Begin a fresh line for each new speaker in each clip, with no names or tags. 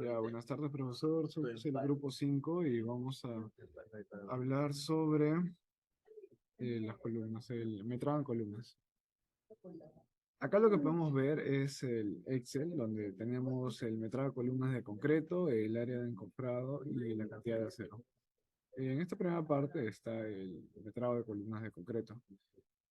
Ya, buenas tardes, profesor. Somos el grupo 5 y vamos a hablar sobre las columnas, el metrado en columnas. Acá lo que podemos ver es el Excel, donde tenemos el metrado de columnas de concreto, el área de encofrado y la cantidad de acero. En esta primera parte está el metrado de columnas de concreto,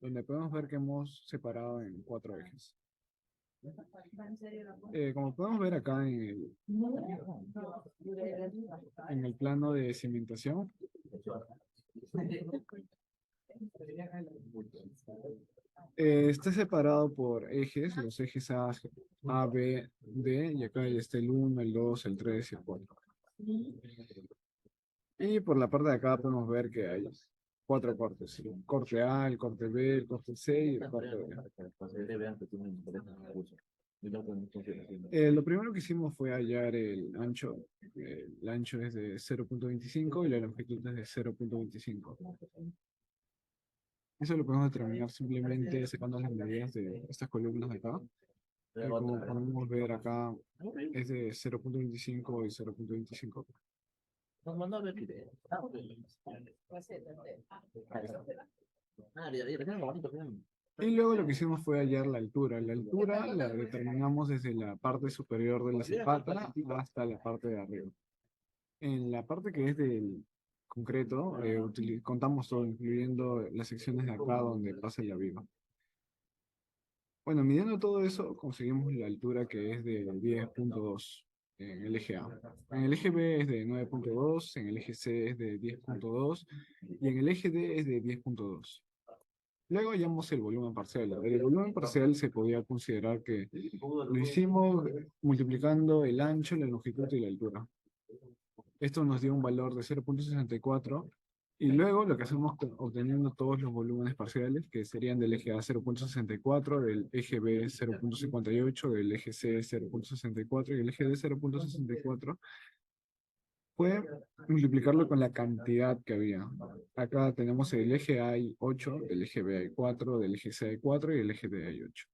donde podemos ver que hemos separado en 4 ejes. Como podemos ver acá en el plano de cimentación, está separado por ejes, los ejes A, B, D, y acá está el 1, el 2, el 3 y el 4. Y por la parte de acá podemos ver que hay 4 cortes: el corte A, el corte B, el corte C y el corte D. Lo primero que hicimos fue hallar el ancho. El ancho es de 0.25 y la longitud es de 0.25. Eso lo podemos determinar simplemente sacando las medidas de estas columnas de acá. Como podemos ver acá, es de 0.25 y 0.25. Y luego lo que hicimos fue hallar la altura. La altura la determinamos desde la parte superior de la zapata hasta la parte de arriba. En la parte que es del concreto, contamos todo, incluyendo las secciones de acá donde pasa la viga. Bueno, midiendo todo eso, conseguimos la altura que es de 10.2 en el eje A. En el eje B es de 9.2, en el eje C es de 10.2 y en el eje D es de 10.2. Luego hallamos el volumen parcial. El volumen parcial se podía considerar que lo hicimos multiplicando el ancho, la longitud y la altura. Esto nos dio un valor de 0.64 y luego lo que hacemos obteniendo todos los volúmenes parciales, que serían del eje A 0.64, del eje B 0.58, del eje C 0.64 y el eje D 0.64, fue multiplicarlo con la cantidad que había. Acá tenemos el eje A hay 8, el eje B hay 4, del eje C hay 4 y el eje D hay 8.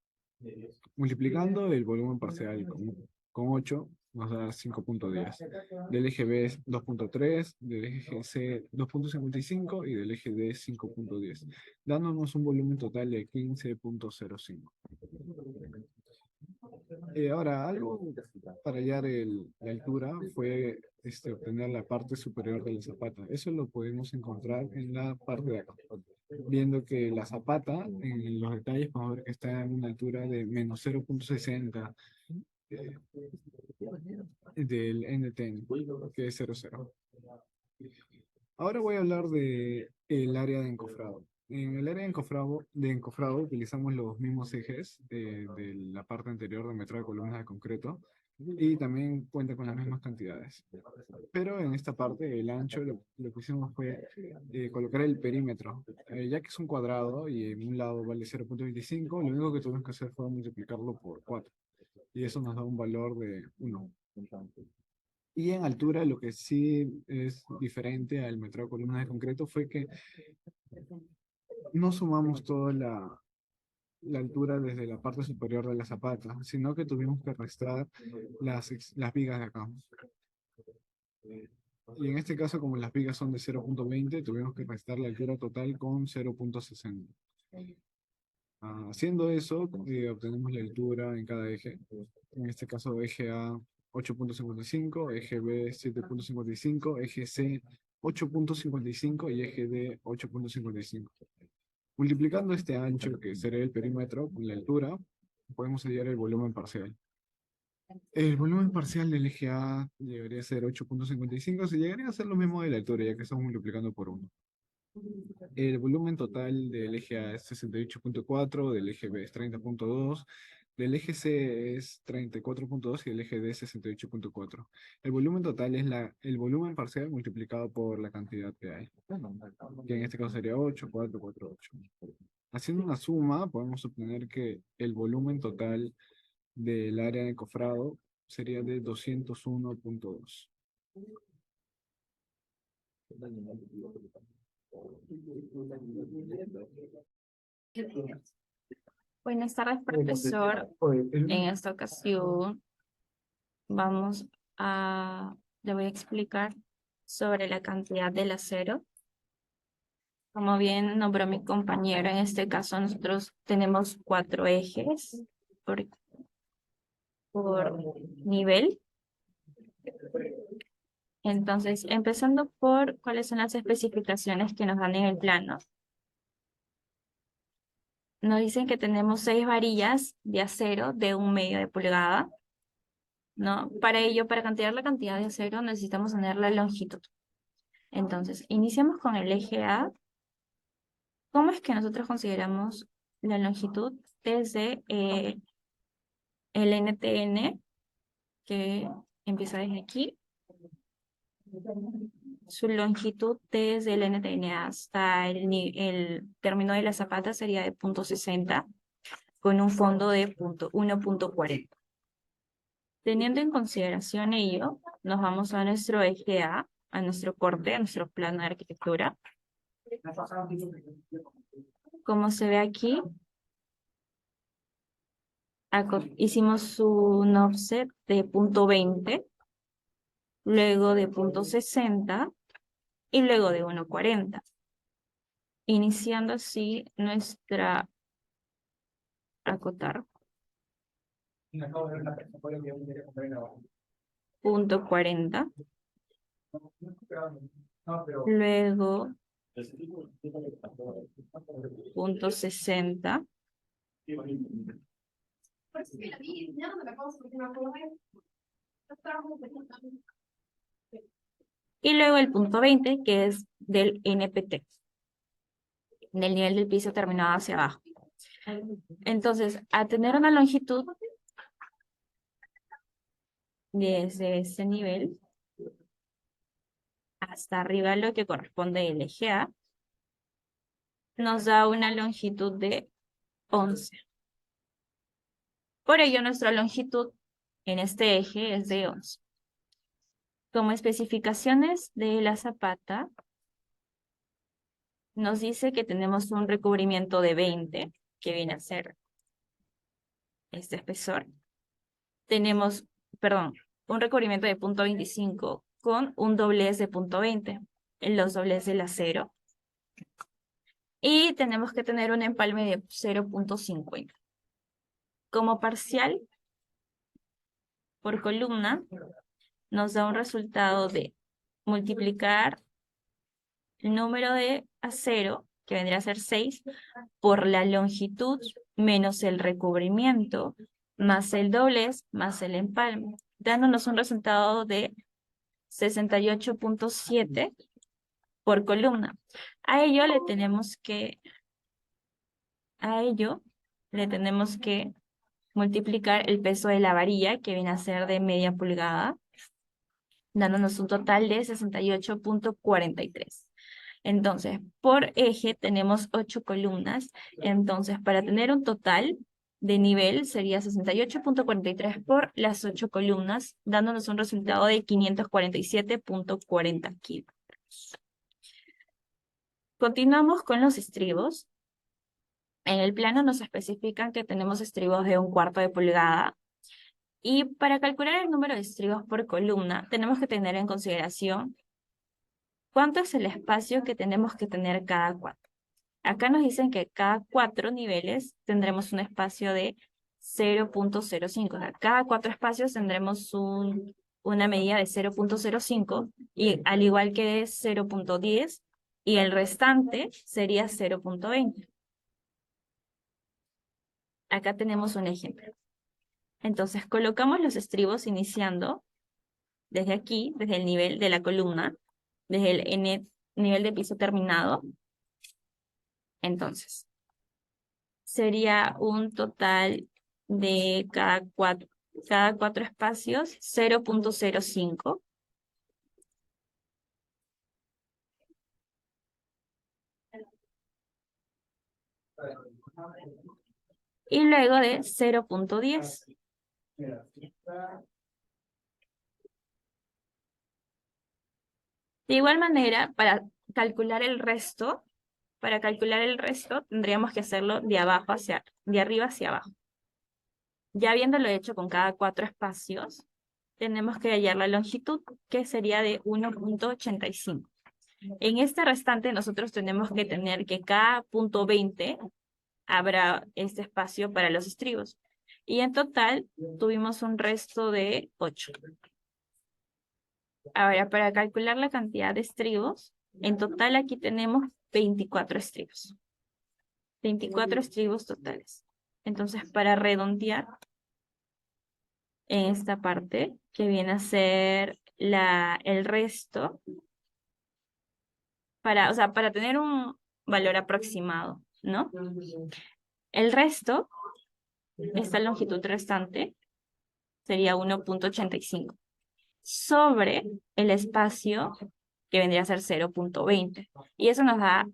Multiplicando el volumen parcial con 8 nos da 5.10. Del eje B es 2.3, del eje C 2.55 y del eje D 5.10, dándonos un volumen total de 15.05. Ahora, algo para hallar la altura fue obtener la parte superior de la zapata. Eso lo podemos encontrar en la parte de acá. Viendo que la zapata, en los detalles, podemos ver que está en una altura de menos 0.60 eh, del NTN, que es 0,0. Ahora voy a hablar de el área de encofrado. En el área de encofrado utilizamos los mismos ejes de la parte anterior de metrado de columnas de concreto y también cuenta con las mismas cantidades. Pero en esta parte, el ancho, lo que hicimos fue colocar el perímetro. Ya que es un cuadrado y en un lado vale 0.25, lo único que tuvimos que hacer fue multiplicarlo por 4. Y eso nos da un valor de 1. Y en altura, lo que sí es diferente al metrado de columnas de concreto fue que no sumamos toda la altura desde la parte superior de la zapata, sino que tuvimos que restar las vigas de acá. Y en este caso, como las vigas son de 0.20, tuvimos que restar la altura total con 0.60. Haciendo eso, obtenemos la altura en cada eje. En este caso, eje A 8.55, eje B 7.55, eje C 8.55 y eje D 8.55. Multiplicando este ancho, que sería el perímetro, con la altura, podemos hallar el volumen parcial. El volumen parcial del eje A llegaría a ser 8.55, se llegaría a ser lo mismo de la altura, ya que estamos multiplicando por 1. El volumen total del eje A es 68.4, del eje B es 30.2, del eje C es 34.2 y del eje D es 68.4. El volumen total es el volumen parcial multiplicado por la cantidad que hay, que en este caso sería 8, 4, 4, 8. Haciendo una suma, podemos obtener que el volumen total del área de encofrado sería de 201.2.
Buenas tardes, profesor. En esta ocasión vamos le voy a explicar sobre la cantidad del acero. Como bien nombró mi compañero, en este caso nosotros tenemos 4 ejes por nivel. Entonces, empezando por cuáles son las especificaciones que nos dan en el plano. Nos dicen que tenemos 6 varillas de acero de 1/2 de pulgada, ¿no? Para ello, para calcular la cantidad de acero, necesitamos tener la longitud. Entonces, iniciamos con el eje A. ¿Cómo es que nosotros consideramos la longitud? Desde el NTN, que empieza desde aquí. Su longitud desde el NTN hasta el término de la zapata sería de 0.60 con un fondo de 1.40. Teniendo en consideración ello, nos vamos a nuestro eje a nuestro corte, a nuestro plano de arquitectura. Como se ve aquí, hicimos un offset de 0.20, luego de 0.60 y luego de 1.40. Iniciando así nuestra acotar. 0.40. Luego 0.60. Y luego el 0.20, que es del NPT, del nivel del piso terminado hacia abajo. Entonces, a tener una longitud desde ese nivel hasta arriba, lo que corresponde al eje A, nos da una longitud de 11. Por ello, nuestra longitud en este eje es de 11. Como especificaciones de la zapata, nos dice que tenemos un recubrimiento de 20, que viene a ser este espesor. Tenemos, perdón, un recubrimiento de 0.25 con un doblez de 0.20, en los dobleces del acero. Y tenemos que tener un empalme de 0.50. Como parcial por columna, nos da un resultado de multiplicar el número de acero, que vendría a ser 6, por la longitud menos el recubrimiento, más el doblez, más el empalme, dándonos un resultado de 68.7 por columna. A ello le tenemos que multiplicar el peso de la varilla, que viene a ser de media pulgada, dándonos un total de 68.43. Entonces, por eje tenemos 8 columnas. Entonces, para tener un total de nivel sería 68.43 por las 8 columnas, dándonos un resultado de 547.40 kilos. Continuamos con los estribos. En el plano nos especifican que tenemos estribos de 1/4 de pulgada. Y para calcular el número de estribos por columna, tenemos que tener en consideración cuánto es el espacio que tenemos que tener cada 4. Acá nos dicen que cada 4 niveles tendremos un espacio de 0.05. O sea, cada 4 espacios tendremos una medida de 0.05, y al igual que 0.10, y el restante sería 0.20. Acá tenemos un ejemplo. Entonces, colocamos los estribos iniciando desde aquí, desde el nivel de la columna, desde el nivel de piso terminado. Entonces, sería un total de cada cuatro espacios 0.05. Y luego de 0.10. De igual manera, calcular el resto, para calcular el resto tendríamos que hacerlo de arriba hacia abajo. Ya habiéndolo hecho con cada 4 espacios, tenemos que hallar la longitud, que sería de 1.85. En este restante nosotros tenemos que tener que cada punto 20 habrá este espacio para los estribos. Y en total tuvimos un resto de 8. Ahora, para calcular la cantidad de estribos, en total aquí tenemos 24 estribos. 24 estribos totales. Entonces, para redondear en esta parte, que viene a ser el resto, o sea, para tener un valor aproximado, ¿no? El resto, esta longitud restante, sería 1.85 sobre el espacio que vendría a ser 0.20. Y eso nos da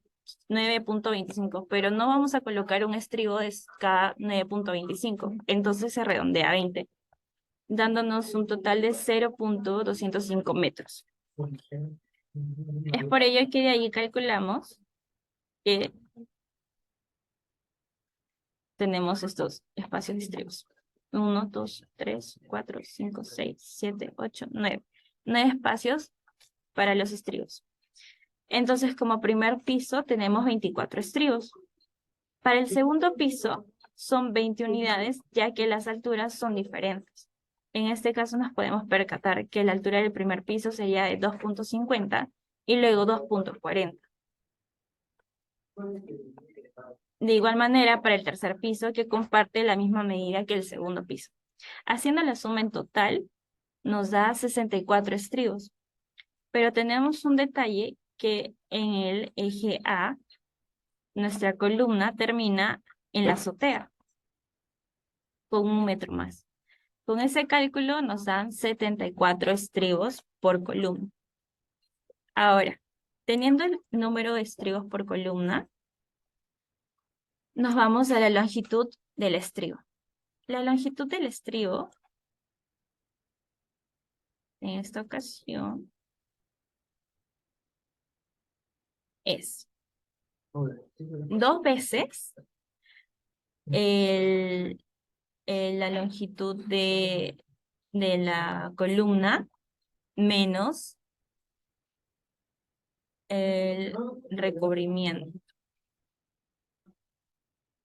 9.25, pero no vamos a colocar un estribo de cada 9.25, entonces se redondea a 20, dándonos un total de 0.205 metros. Es por ello que de ahí calculamos que tenemos estos espacios de estribos. 1, 2, 3, 4, 5, 6, 7, 8, 9. 9 espacios para los estribos. Entonces, como primer piso tenemos 24 estribos. Para el segundo piso son 20 unidades, ya que las alturas son diferentes. En este caso nos podemos percatar que la altura del primer piso sería de 2.50 y luego 2.40. De igual manera, para el tercer piso, que comparte la misma medida que el segundo piso. Haciendo la suma en total, nos da 64 estribos. Pero tenemos un detalle que en el eje A, nuestra columna termina en la azotea, con 1 metro más. Con ese cálculo nos dan 74 estribos por columna. Ahora, teniendo el número de estribos por columna, nos vamos a la longitud del estribo. La longitud del estribo, en esta ocasión, es 2 veces la longitud de la columna menos el recubrimiento,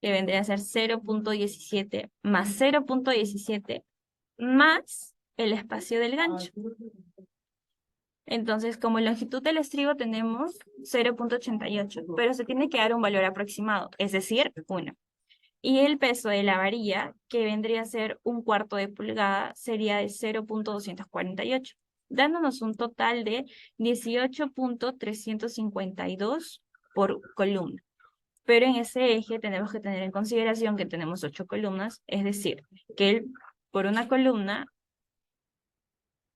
que vendría a ser 0.17 más 0.17 más el espacio del gancho. Entonces, como longitud del estribo tenemos 0.88, pero se tiene que dar un valor aproximado, es decir, 1. Y el peso de la varilla, que vendría a ser 1/4 de pulgada, sería de 0.248, dándonos un total de 18.352 por columna. Pero en ese eje tenemos que tener en consideración que tenemos 8 columnas, es decir, que por una columna,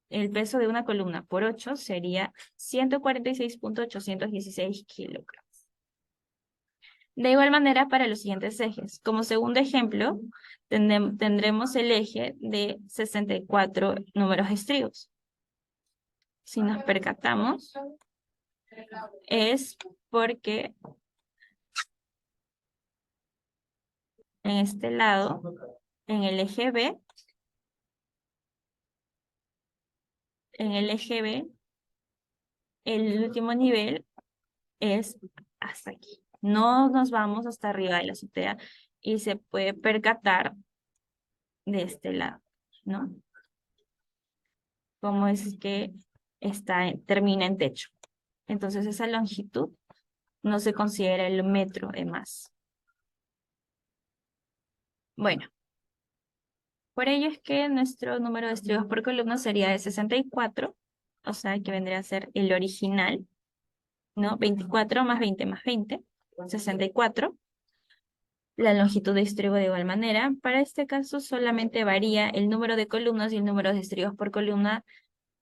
el peso de una columna por 8 sería 146.816 kilogramos. De igual manera para los siguientes ejes. Como segundo ejemplo, tendremos el eje de 64 números de estribos. Si nos percatamos, es porque en este lado, en el eje B, el último nivel es hasta aquí. No nos vamos hasta arriba de la azotea y se puede percatar de este lado, ¿no? Como es que termina en techo. Entonces esa longitud no se considera el metro de más. Bueno, por ello es que nuestro número de estribos por columna sería de 64, o sea que vendría a ser el original, ¿no? 24 más 20 más 20, 64. La longitud de estribo de igual manera. Para este caso solamente varía el número de columnas y el número de estribos por columna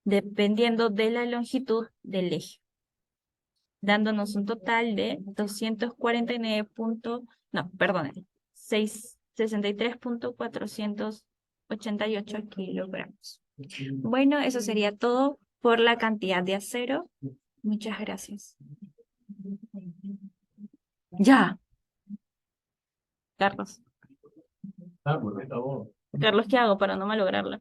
dependiendo de la longitud del eje, dándonos un total de 63.488 kilogramos. Bueno, eso sería todo por la cantidad de acero. Muchas gracias. Ya. Carlos. Carlos, ¿qué hago para no malograrla?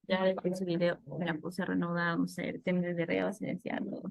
Ya después el video me la puse a reanudar, no sé, temas de redes, silenciar todo.